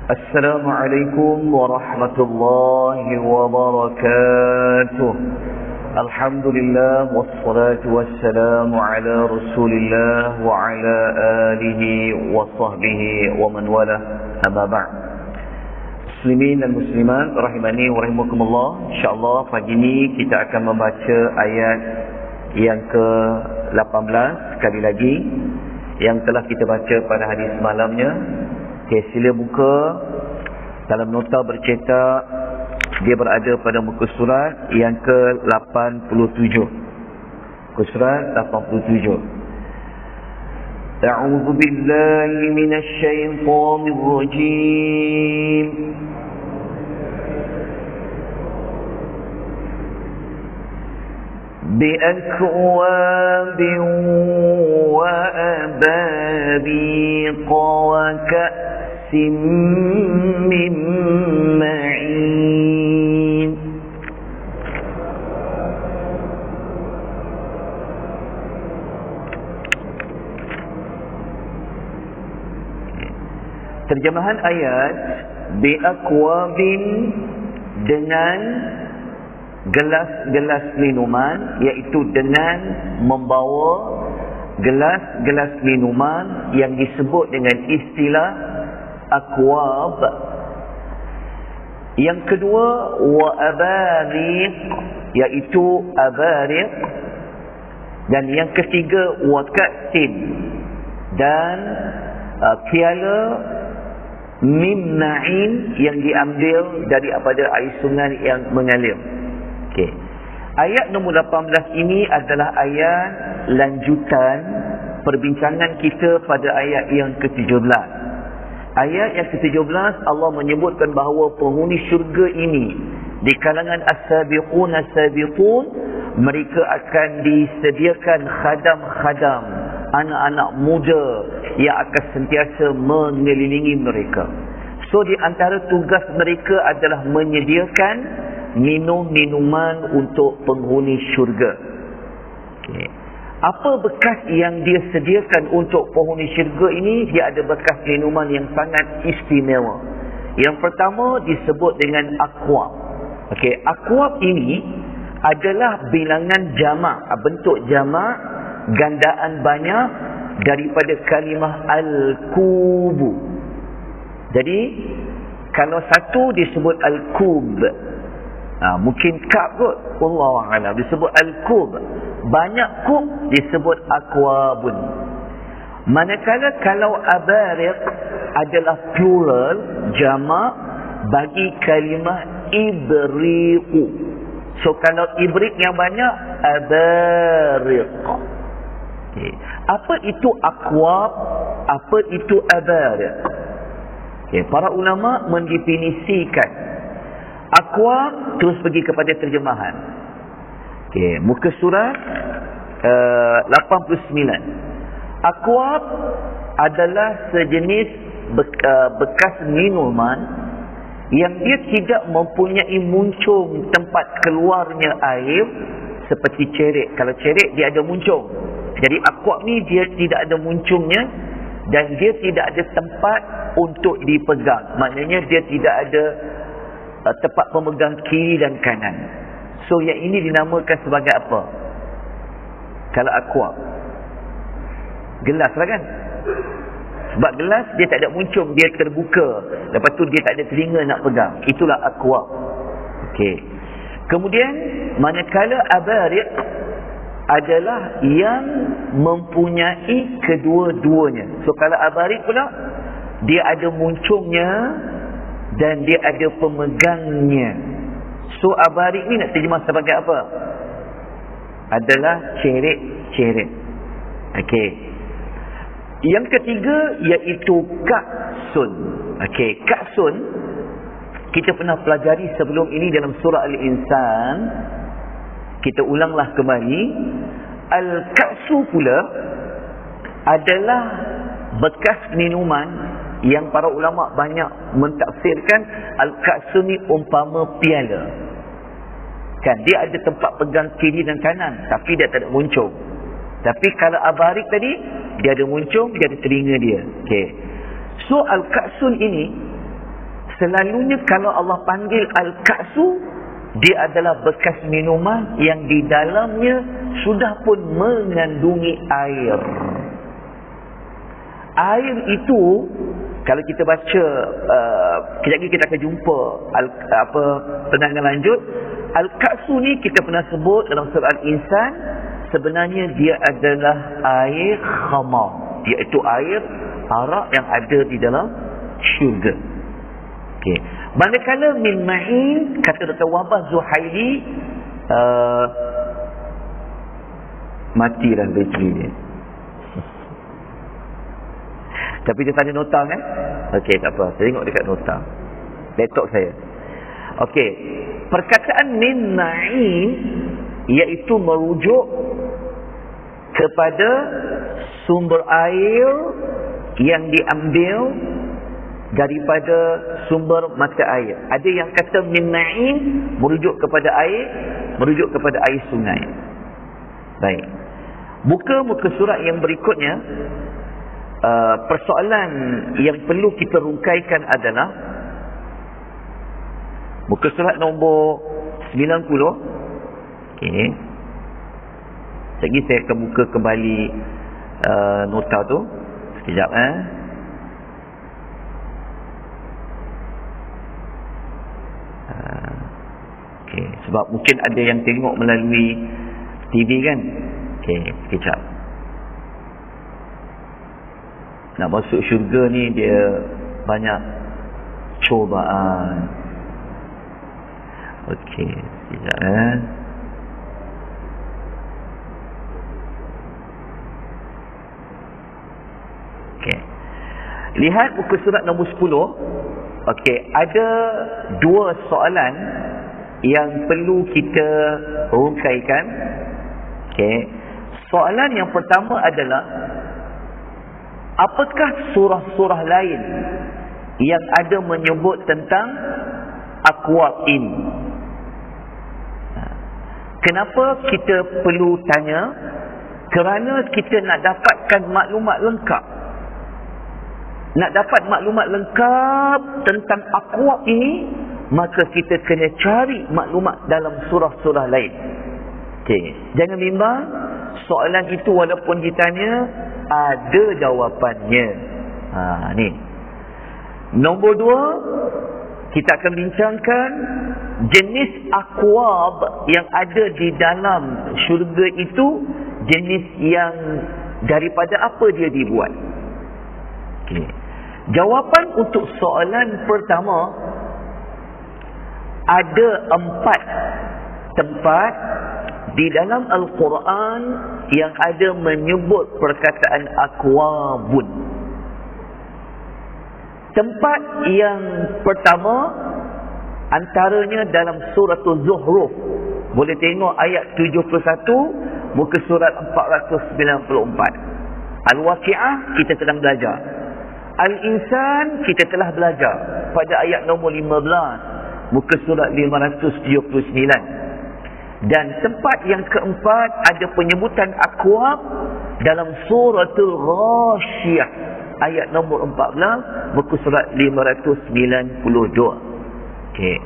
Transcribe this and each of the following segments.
Assalamualaikum warahmatullahi wabarakatuh. Alhamdulillah wassalatu wassalamu ala Rasulillah wa ala alihi wa sahbihi wa man wala. Amma ba'd. Muslimin dan muslimat rahimani wa rahimakumullah. Insyaallah pagi ini kita akan membaca ayat yang ke-18 sekali lagi yang telah kita baca pada hari semalamnya. Okay, sila buka dalam nota bercetak, dia berada pada muka surat yang ke-87. Muka surat 87. A'udzu billahi minasy syaithanir rajim. بأكواب وأباريق وكأس من معين. Terjemahan ayat, biakwabin, dengan gelas-gelas minuman, iaitu dengan membawa gelas-gelas minuman yang disebut dengan istilah akwab. Yang kedua, wa abariq, iaitu abariq. Dan yang ketiga, wa ka'sin, dan piala min ma'in yang diambil daripada air sungai yang mengalir. Okay. Ayat nombor 18 ini adalah ayat lanjutan perbincangan kita pada ayat yang ke-17. Ayat yang ke-17 Allah menyebutkan bahawa penghuni syurga ini di kalangan as-sabiqun as-sabiqun, mereka akan disediakan khadam-khadam, anak-anak muda yang akan sentiasa mengelilingi mereka. So di antara tugas mereka adalah menyediakan minum-minuman untuk penghuni syurga. Okay. Apa bekas yang dia sediakan untuk penghuni syurga ini? Dia ada bekas minuman yang sangat istimewa. Yang pertama disebut dengan akwab. Okay. Akwab ini adalah bilangan jamak, bentuk jamak, gandaan banyak daripada kalimah al-kubu. Jadi kalau satu disebut al-kub, mungkin kab kot, wallahu a'lam, disebut al-kub. Banyak kub disebut akwabun. Manakala kalau abariq adalah plural, jamak bagi kalimah ibriqu. So kalau ibrik yang banyak, abariq. Okay. Apa itu akwab? Apa itu abariq? Okay. Para ulama mendefinisikan akwab, terus pergi kepada terjemahan. Okay. Muka surat 89. Akwab adalah sejenis bekas minuman yang dia tidak mempunyai muncung tempat keluarnya air seperti cerek. Kalau cerek dia ada muncung. Jadi akwab ni dia tidak ada muncungnya dan dia tidak ada tempat untuk dipegang. Maknanya dia tidak ada tempat pemegang kiri dan kanan. So yang ini dinamakan sebagai apa? Kalau akwab, gelas lah kan? Sebab gelas dia tak ada muncung, dia terbuka. Lepas tu dia tak ada telinga nak pegang. Itulah akwab. Okey. Kemudian manakala abariq adalah yang mempunyai kedua-duanya. So kalau abariq pula, dia ada muncungnya dan dia ada pemegangnya. So abariq ni nak terjemah sebagai apa? Adalah cerek-cerek. Okey. Yang ketiga iaitu ka'sun. Okey, ka'sun kita pernah pelajari sebelum ini dalam surah Al-Insan. Kita ulanglah kembali. Al-ka'su pula adalah bekas minuman yang para ulama banyak mentafsirkan al-ka'su ni umpama piala. Kan dia ada tempat pegang kiri dan kanan tapi dia tak ada muncung. Tapi kalau abariq tadi dia ada muncung, dia ada telinga dia. Okey. So al-ka'sun ini selalunya kalau Allah panggil Al-Ka'su, dia adalah bekas minuman yang di dalamnya sudah pun mengandungi air. Air itu, kalau kita baca, kejap lagi kita akan jumpa penerangan lanjut. Al-Ka'su ni kita pernah sebut dalam surah Al-Insan, sebenarnya dia adalah air khamar, iaitu air arak yang ada di dalam syurga. Okey. Manakala min ma'in, kata Dr. Wahbah Zuhaili, matilah bateri dia. Tapi dia tanya nota kan? Okey, tak apa. Saya tengok dekat nota laptop saya. Okey. Perkataan min ma'in iaitu merujuk kepada sumber air yang diambil daripada sumber mata air. Ada yang kata min ma'in merujuk kepada air, merujuk kepada air sungai. Baik. Buka muka surat yang berikutnya. Persoalan yang perlu kita rungkaikan adalah muka surat nombor 90. Okey. Sekejap saya akan buka kembali nota tu. Sekejap Okey, sebab mungkin ada yang tengok melalui TV kan. Okey, sekejap. Nak masuk syurga ni dia banyak cubaan. Okey, sekejap Okey. Lihat buku surat nombor 10. Okey, ada dua soalan yang perlu kita rungkaikan. Okey. Soalan yang pertama adalah, apakah surah-surah lain yang ada menyebut tentang aqwab ini? Kenapa kita perlu tanya? Kerana kita nak dapatkan maklumat lengkap. Nak dapat maklumat lengkap tentang aqwab ini, maka kita kena cari maklumat dalam surah-surah lain. Okey, jangan bimbang. Soalan itu walaupun ditanya, ada jawapannya. Ni. Nombor 2, kita akan bincangkan jenis aqwab yang ada di dalam syurga itu, jenis yang daripada apa dia dibuat. Okay. Jawapan untuk soalan pertama, ada 4 tempat di dalam Al-Quran yang ada menyebut perkataan aqwabun. Tempat yang pertama antaranya dalam surah Az-Zuhruf. Boleh tengok ayat 71, muka surat 494. Al-Waqi'ah kita sedang belajar. Al-Insan kita telah belajar pada ayat nombor 15, muka surat 579. Dan tempat yang keempat ada penyebutan aqwab dalam suratul Ghashiyah ayat nombor 14, muka surat 592. Okey.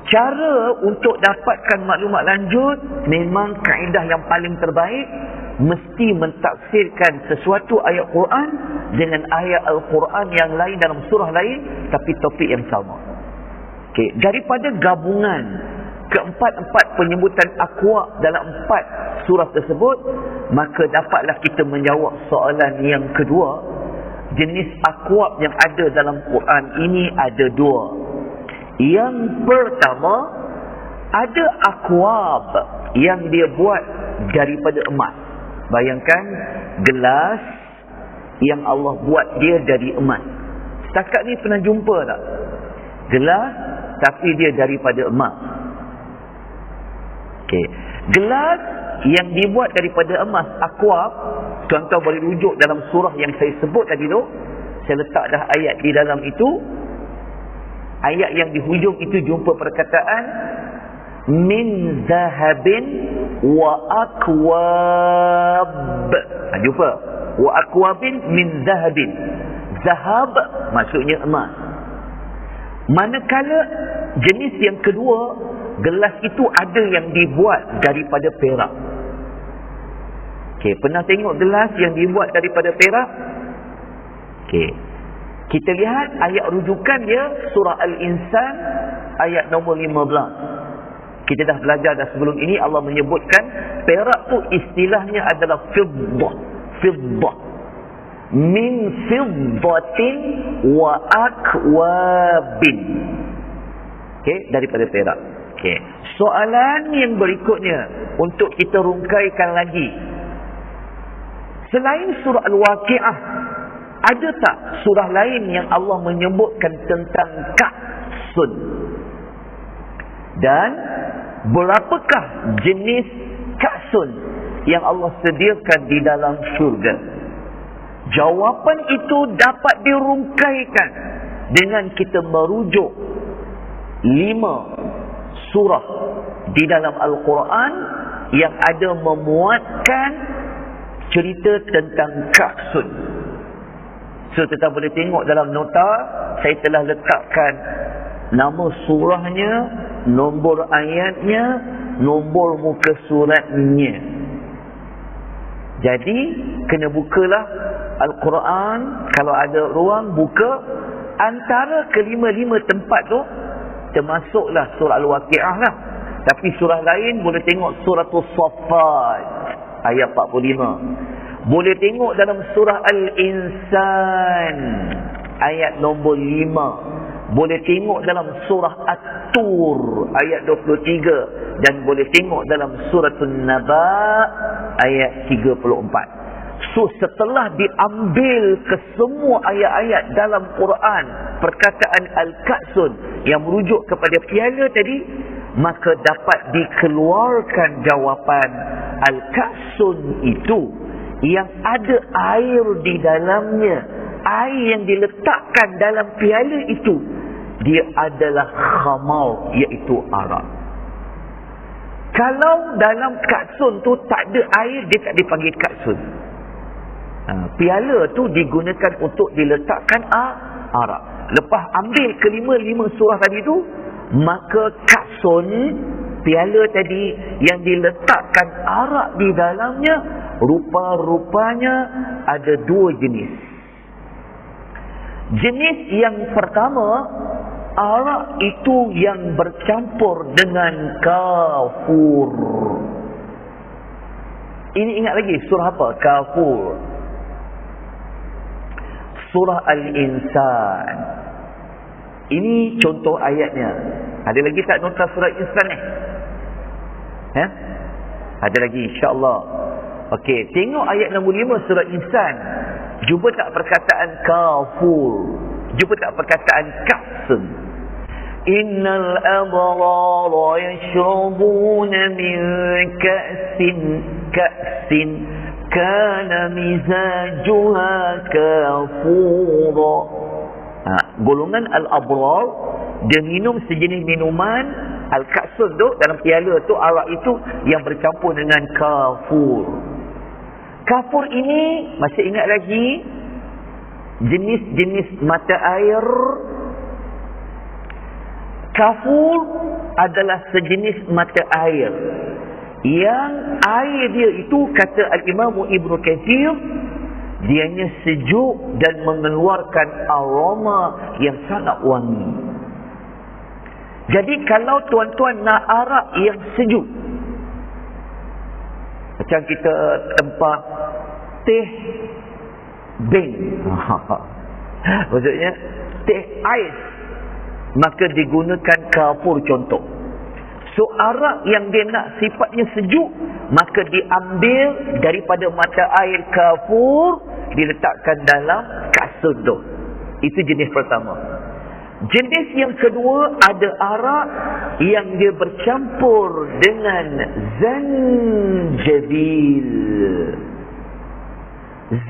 Cara untuk dapatkan maklumat lanjut, memang kaedah yang paling terbaik, mesti mentafsirkan sesuatu ayat Quran dengan ayat Al-Quran yang lain dalam surah lain, tapi topik yang sama. Okey, daripada gabungan keempat-empat penyebutan aqwab dalam 4 surah tersebut, maka dapatlah kita menjawab soalan yang kedua. Jenis aqwab yang ada dalam Quran ini ada 2. Yang pertama, ada aqwab yang dia buat daripada emas. Bayangkan gelas yang Allah buat dia dari emas. Setakat ni pernah jumpa tak? Gelas tapi dia daripada emas. Okey. Gelas yang dibuat daripada emas, aqwab, tuan-tuan boleh rujuk dalam surah yang saya sebut tadi tu. Saya letak dah ayat di dalam itu. Ayat yang di hujung itu jumpa perkataan min zahabin wa akwab. Jumpa? Wa akwabin min zahabin. Zahab maksudnya emas. Manakala jenis yang kedua, gelas itu ada yang dibuat daripada perak. Okey, pernah tengok gelas yang dibuat daripada perak? Okey. Kita lihat ayat rujukan dia surah Al-Insan ayat nombor 15. Kita dah belajar dah sebelum ini, Allah menyebutkan perak tu istilahnya adalah fiddah. Fiddah. Min fiddatin wa akwabin. Okey, daripada perak. Okey. Soalan yang berikutnya untuk kita rungkaikan lagi. Selain surah Al-Waqi'ah, ada tak surah lain yang Allah menyebutkan tentang ka'sun? Dan berapakah jenis ka'sun yang Allah sediakan di dalam syurga? Jawapan itu dapat dirungkaikan dengan kita merujuk 5 surah di dalam Al-Quran yang ada memuatkan cerita tentang ka'sun. So, kita boleh tengok dalam nota, saya telah letakkan nama surahnya, nombor ayatnya, nombor muka suratnya. Jadi, kena bukalah Al-Quran. Kalau ada ruang, buka. Antara kelima-lima tempat tu, termasuklah surah Al-Waqi'ah lah. Tapi surah lain boleh tengok suratul Saffat ayat 45. Boleh tengok dalam surah Al-Insan ayat nombor 5. Boleh tengok dalam surah At-Tur ayat 23. Dan boleh tengok dalam suratul Naba ayat 34. So, setelah diambil ke semua ayat-ayat dalam Quran perkataan Al-Ka'sun yang merujuk kepada piala tadi, maka dapat dikeluarkan jawapan Al-Ka'sun itu yang ada air di dalamnya. Air yang diletakkan dalam piala itu, dia adalah khamar, iaitu arak. Kalau dalam ka'sun tu tak ada air, dia tak dipanggil ka'sun. Piala tu digunakan untuk diletakkan arak. Lepas ambil kelima-lima surah tadi tu, maka ka'sun, piala tadi yang diletakkan arak di dalamnya, rupa-rupanya ada 2 jenis. Jenis yang pertama, arak itu yang bercampur dengan kafur. Ini ingat lagi surah apa? Kafur. Surah Al-Insan. Ini contoh ayatnya. Ada lagi tak nota surah Al-Insan ni? Ada lagi, insya-Allah. Okey, tengok ayat nombor 5 surah Insan. Jumpa tak perkataan kafur? Jumpa tak perkataan ka'sun? Innal abrara yashrabuna min ka'sin kana mizajuha kafura. Golongan al-abrar, dia minum sejenis minuman al-ka'sun tu, dalam piala tu, arak itu yang bercampur dengan kafur. Kafur ini, masih ingat lagi jenis-jenis mata air? Kafur adalah sejenis mata air yang air dia itu, kata Al-Imam Ibn Katsir, dianya sejuk dan mengeluarkan aroma yang sangat wangi. Jadi kalau tuan-tuan nak arak yang sejuk, macam kita tempah teh beng, maksudnya teh ais, maka digunakan kafur contoh. So, arak yang dia nak sifatnya sejuk, maka diambil daripada mata air kafur, diletakkan dalam ka'sun tu. Itu jenis pertama. Jenis yang kedua, ada arak yang dia bercampur dengan zanjabil.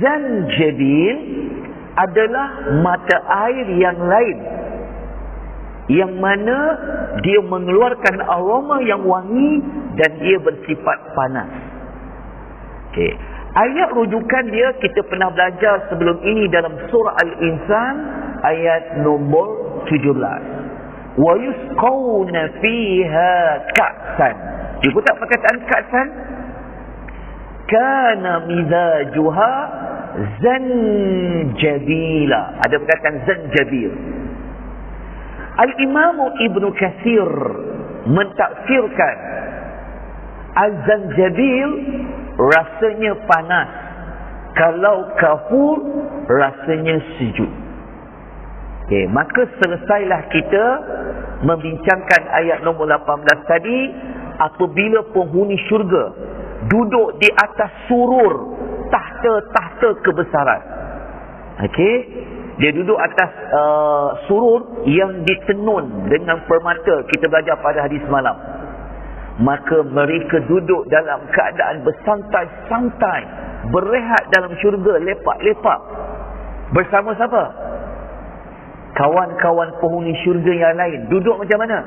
Zanjabil adalah mata air yang lain, yang mana dia mengeluarkan aroma yang wangi dan dia bersifat panas. Okey. Ayat rujukan dia kita pernah belajar sebelum ini dalam surah Al-Insan ayat nombor 17. wa yusqawna fiha ka'san. Cuba tak perkataan ka'san? Kana mizajuha zanjabila. Ada perkataan zanjabil. Al-Imam Ibn Katsir mentafsirkan al-zanjabil rasanya panas, kalau kafur rasanya sejuk. Okey, maka selesailah kita membincangkan ayat nombor 18 tadi. Apabila penghuni syurga duduk di atas surur, tahta-tahta kebesaran. Okey, dia duduk atas surur yang ditenun dengan permata. Kita belajar pada hadis malam. Maka mereka duduk dalam keadaan bersantai-santai, berehat dalam syurga, lepak-lepak. Bersama siapa? Kawan-kawan penghuni syurga yang lain. Duduk macam mana?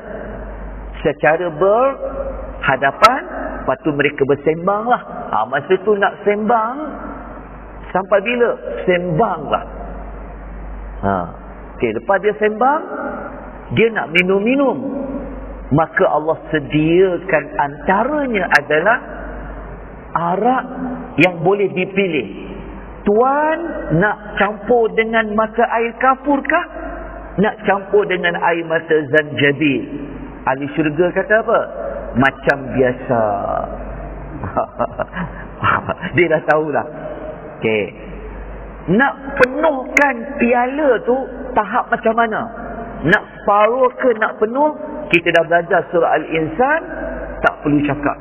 Secara berhadapan. Lepas tu mereka bersembang lah. Masa tu nak sembang. Sampai bila? Sembang lah. Okay, lepas dia sembang, dia nak minum-minum. Maka Allah sediakan antaranya adalah arak yang boleh dipilih. Tuan nak campur dengan mata air kafur kah? Nak campur dengan air mata zanjabil? Ahli syurga kata apa? Macam biasa. Dia dah tahulah. Okey. Nak penuhkan piala tu tahap macam mana? Nak separuh ke nak penuh? Kita dah belajar surah Al-Insan, tak perlu cakap.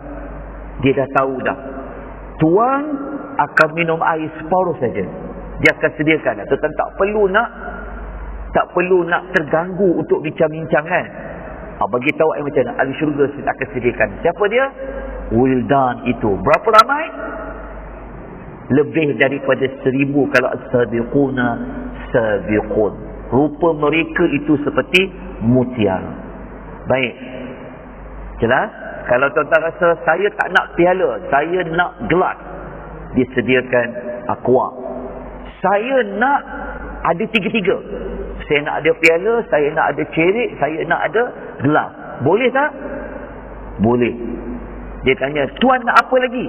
Dia dah tahu dah. Tuan akan minum air separuh saja. Dia akan sediakan. Tuan tak perlu nak terganggu untuk bincang-bincang kan? Bagi tahu macam mana ahli syurga akan sediakan. Siapa dia? Wildan itu. Berapa ramai? Lebih daripada 1000 kalau as-sabiquna sabiqun. Rupa mereka itu seperti mutiara. Baik. Jelas? Kalau tuan-tuan rasa saya tak nak piala, saya nak gelas, disediakan aqua. Saya nak ada tiga-tiga. Saya nak ada piala, saya nak ada cerik, saya nak ada gelas. Boleh tak? Boleh. Dia tanya, tuan nak apa lagi?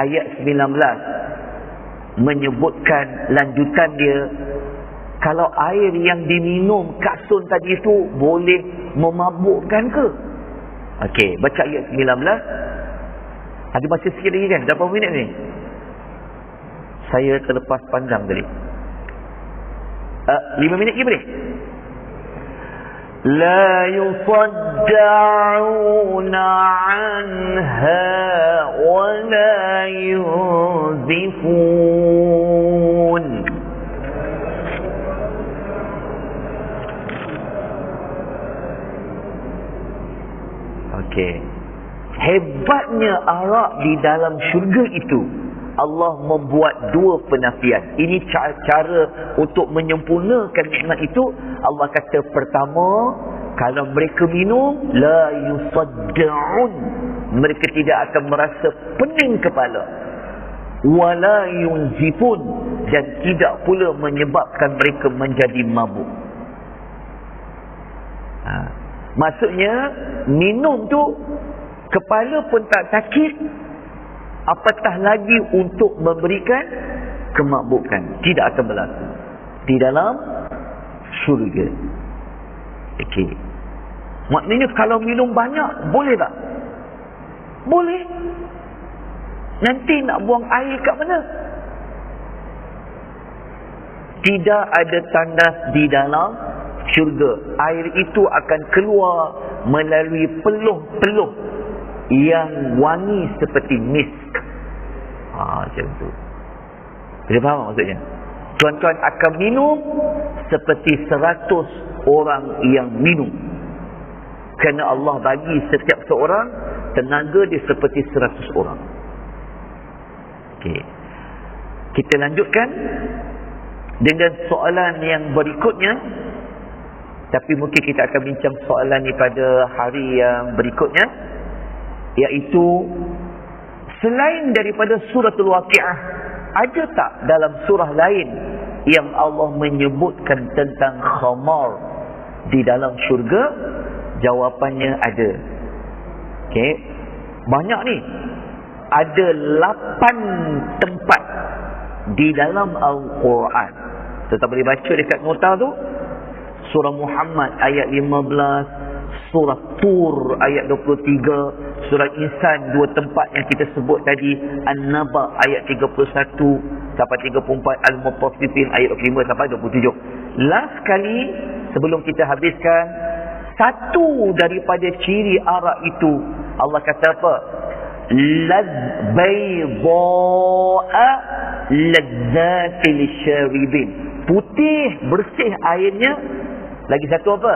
Ayat 19 menyebutkan lanjutan dia. Kalau air yang diminum Ka'sun tadi itu boleh memabukkan ke? Okey, baca ayat 19. Ada masa sikit lagi kan? Berapa minit ni? Saya terlepas pandang tadi. 5 minit lagi boleh? La yusaddauna anha wa la yunzifun. Okey. Hebatnya arak di dalam syurga itu, Allah membuat dua penafian. Ini cara untuk menyempurnakan nikmat itu. Allah kata pertama, kalau mereka minum, la yusaddaun, mereka tidak akan merasa pening kepala. Wala yunzifun, dan tidak pula menyebabkan mereka menjadi mabuk. Maksudnya minum tu kepala pun tak sakit, apatah lagi untuk memberikan kemabbukan. Tidak akan berlaku di dalam syurga. Okey. Maknanya kalau minum banyak, boleh tak? Boleh. Nanti nak buang air kat mana? Tidak ada tandas di dalam syurga. Air itu akan keluar melalui peluh-peluh yang wangi seperti misk. Macam tu. Boleh faham maksudnya? Tuan-tuan akan minum seperti 100 orang yang minum. Kerana Allah bagi setiap seorang tenaga dia seperti 100 orang. Okey. Kita lanjutkan dengan soalan yang berikutnya. Tapi mungkin kita akan bincang soalan ni pada hari yang berikutnya. Iaitu, selain daripada suratul Waqi'ah, ada tak dalam surah lain yang Allah menyebutkan tentang khamar, di dalam syurga? Jawapannya ada. Okey. Banyak ni. Ada 8 tempat di dalam Al-Quran. Kita boleh baca dekat nota tu. Surah Muhammad ayat 15, surah Tur ayat 23, surah Insan 2 tempat yang kita sebut tadi, An-Naba ayat 31 sampai 34, Al-Mutaffifin ayat 25 sampai 27. Last kali sebelum kita habiskan, satu daripada ciri arak itu Allah kata apa? Bayda'a ladzatil syaribin. Putih bersih airnya. Lagi satu apa?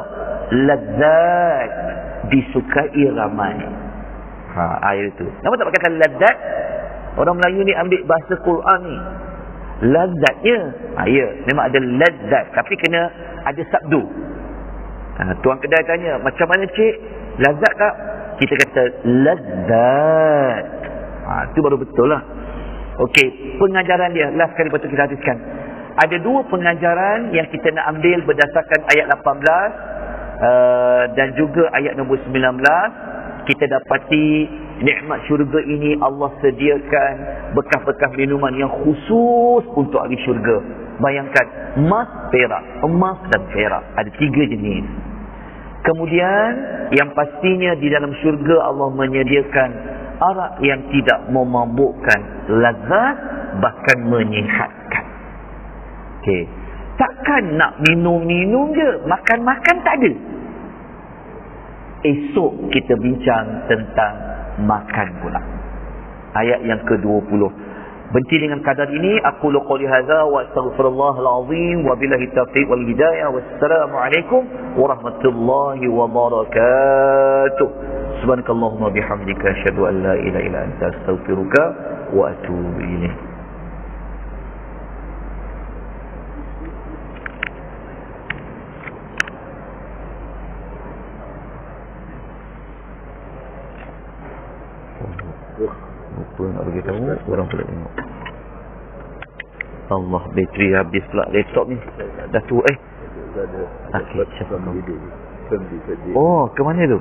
Ladzat, disukai ramai. Air itu. Kenapa tak pakai kata ladzat? Orang Melayu ni ambil bahasa Quran ni. Lazatnya, ya, memang ada ladzat, tapi kena ada sabdu. Tuan kedai tanya, macam mana cik? Lazat tak? Kita kata ladzat. Itu baru betul lah. Okey, pengajaran dia last kali patut kita habiskan. Ada 2 pengajaran yang kita nak ambil berdasarkan ayat 18 dan juga ayat nombor 19. Kita dapati nikmat syurga ini Allah sediakan bekas-bekas minuman yang khusus untuk ahli syurga. Bayangkan, emas, dan perak. Ada 3 jenis. Kemudian yang pastinya di dalam syurga Allah menyediakan arak yang tidak memabukkan, lazat, bahkan menyihatkan. Okey. Takkan nak minum-minum je, makan-makan tak ada. Esok kita bincang tentang makan pula. Ayat yang ke-20. Berhenti dengan kadar ini. Aku qouli hadza wa astaghfirullahal azim wa billahi taufiq wal hidayah. Wassalamualaikum warahmatullahi wabarakatuh. Subhanakallahumma bihamdika asyhadu an la ilaha illa anta astaghfiruka wa atubu ilaik. Apa nak bagi tahu, orang pula tengok. Allah, bateri habis pula laptop ni. Dah tua. Okey, siapa kau? Oh, ke mana tu?